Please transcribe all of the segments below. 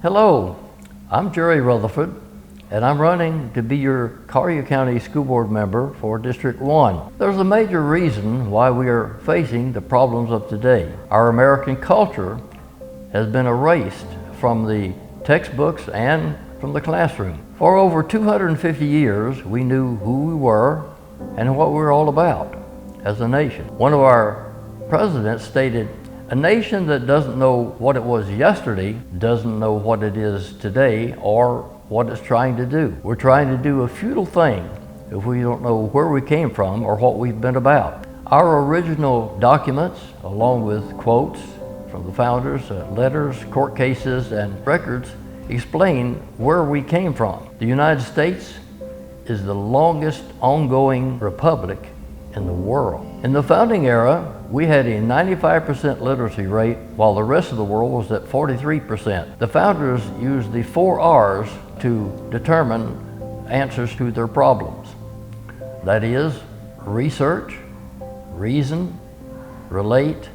Hello, I'm Jerry Rutherford, and I'm running to be your Collier County School Board member for District 1. There's a major reason why we are facing the problems of today. Our American culture has been erased from the textbooks and from the classroom. For over 250 years, we knew who we were and what we were all about as a nation. One of our presidents stated, "A nation that doesn't know what it was yesterday doesn't know what it is today or what it's trying to do." We're trying to do a futile thing if we don't know where we came from or what we've been about. Our original documents, along with quotes from the founders, letters, court cases, and records, explain where we came from. The United States is the longest ongoing republic in the world. In the founding era, we had a 95% literacy rate, while the rest of the world was at 43%. The founders used the 4 R's to determine answers to their problems. That is, research, reason, relate,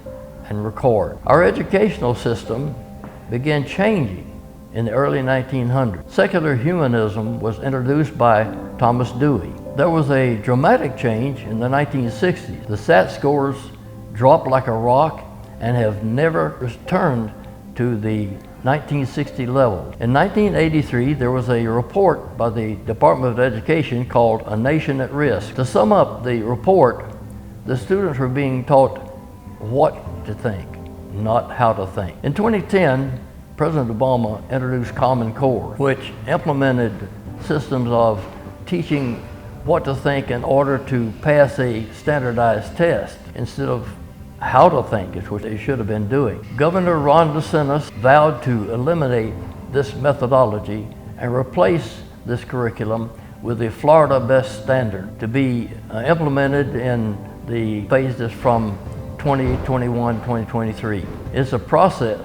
and record. Our educational system began changing in the early 1900s. Secular humanism was introduced by Thomas Dewey. There was a dramatic change in the 1960s. The SAT scores dropped like a rock and have never returned to the 1960 level. In 1983, there was a report by the Department of Education called A Nation at Risk. To sum up the report, the students were being taught what to think, not how to think. In 2010, President Obama introduced Common Core, which implemented systems of teaching what to think in order to pass a standardized test instead of how to think, is what they should have been doing. Governor Ron DeSantis vowed to eliminate this methodology and replace this curriculum with the Florida Best Standard to be implemented in the phases from 2021, 2023. It's a process,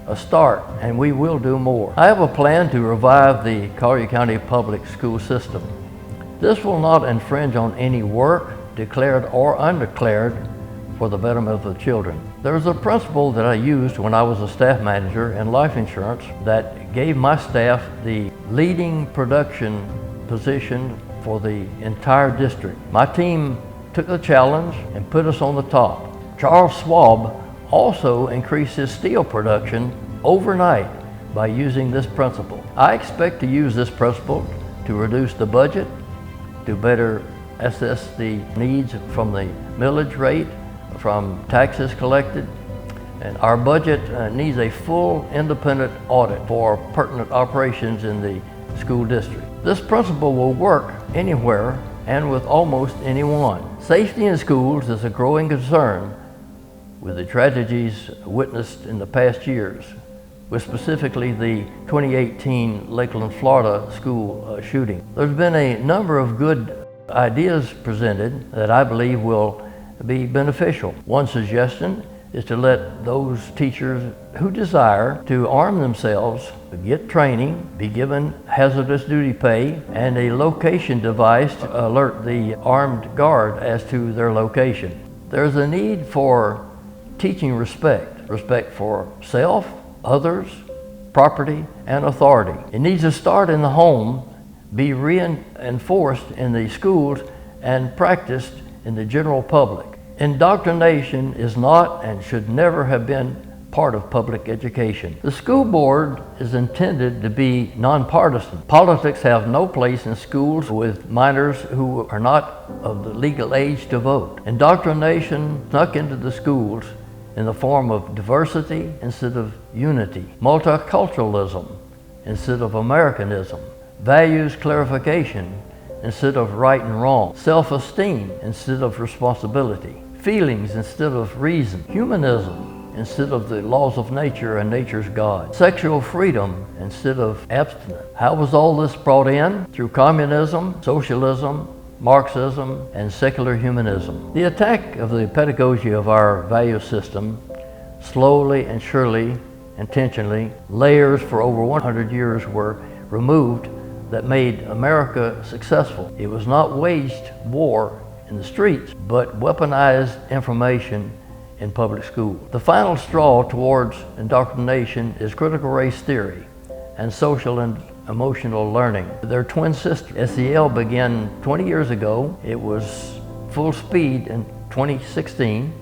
a start, and we will do more. I have a plan to revive the Collier County public school system. This will not infringe on any work, declared or undeclared, for the betterment of the children. There's a principle that I used when I was a staff manager in life insurance that gave my staff the leading production position for the entire district. My team took the challenge and put us on the top. Charles Schwab also increased his steel production overnight by using this principle. I expect to use this principle to reduce the budget, to better assess the needs from the millage rate, from taxes collected, and our budget needs a full independent audit for pertinent operations in the school district. This principle will work anywhere and with almost anyone. Safety in schools is a growing concern with the tragedies witnessed in the past years, with specifically the 2018 Lakeland, Florida school shooting. There's been a number of good ideas presented that I believe will be beneficial. One suggestion is to let those teachers who desire to arm themselves get training, be given hazardous duty pay, and a location device to alert the armed guard as to their location. There's a need for teaching respect for self, others, property, and authority. It needs to start in the home, be reinforced in the schools, and practiced in the general public. Indoctrination is not and should never have been part of public education. The school board is intended to be nonpartisan. Politics have no place in schools with minors who are not of the legal age to vote. Indoctrination snuck into the schools in the form of diversity instead of unity, multiculturalism instead of Americanism, values clarification instead of right and wrong, self-esteem instead of responsibility, feelings instead of reason, humanism instead of the laws of nature and nature's God, sexual freedom instead of abstinence. How was all this brought in? Through communism, socialism, Marxism, and secular humanism. The attack of the pedagogy of our value system, slowly and surely, intentionally, layers for over 100 years were removed that made America successful. It was not waged war in the streets, but weaponized information in public school. The final straw towards indoctrination is critical race theory. and social and emotional learning. They're twin sisters. SEL began 20 years ago. It was full speed in 2016,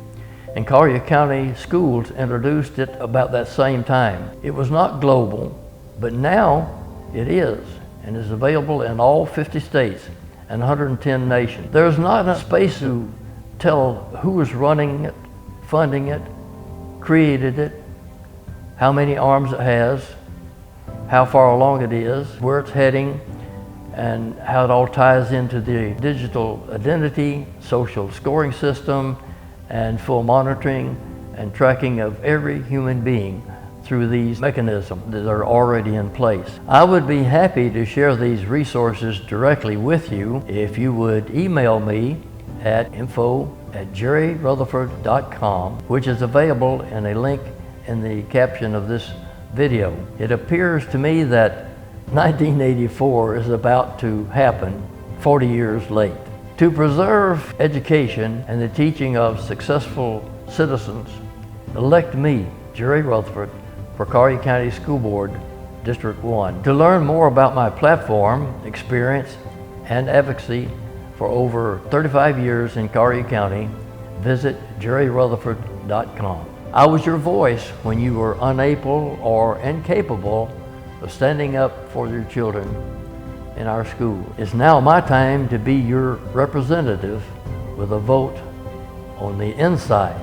and Collier County Schools introduced it about that same time. It was not global, but now it is, and is available in all 50 states and 110 nations. There's not a space to tell who is running it, funding it, created it, how many arms it has, how far along it is, where it's heading, and how it all ties into the digital identity, social scoring system, and full monitoring and tracking of every human being through these mechanisms that are already in place. I would be happy to share these resources directly with you if you would email me at info@jerryrutherford.com, which is available in a link in the caption of this video. It appears to me that 1984 is about to happen 40 years late. To preserve education and the teaching of successful citizens, elect me, Jerry Rutherford, for Collier County School Board, District 1. To learn more about my platform, experience, and advocacy for over 35 years in Collier County, visit jerryrutherford.com. I was your voice when you were unable or incapable of standing up for your children in our school. It's now my time to be your representative with a vote on the inside.